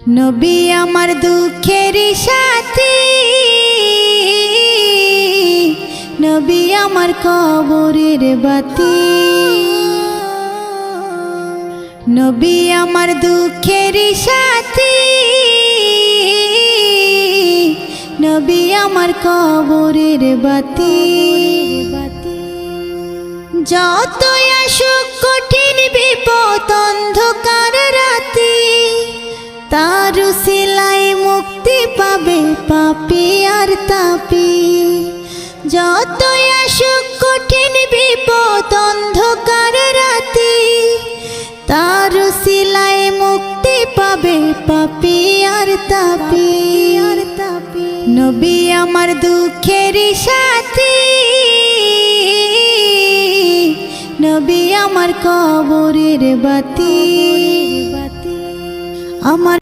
নবী আমার দুঃখের সাথী, নবী আমার কবরের বাতি। নবী আমার দুঃখের সাথী, নবী আমার কবরের বাতি। যতই আসুক কঠিন বিপদ অন্ধকার রাতি, তার উসিলায় মুক্তি পাবে পাপী আর তাপী। যতই আসুক কঠিন বিপদ অন্ধকার রাতি, তার উসিলায় মুক্তি পাবে পাপী আর তাপী। নবী আমার দুঃখের সাথী, নবী আমার কবরের বাতি। আমার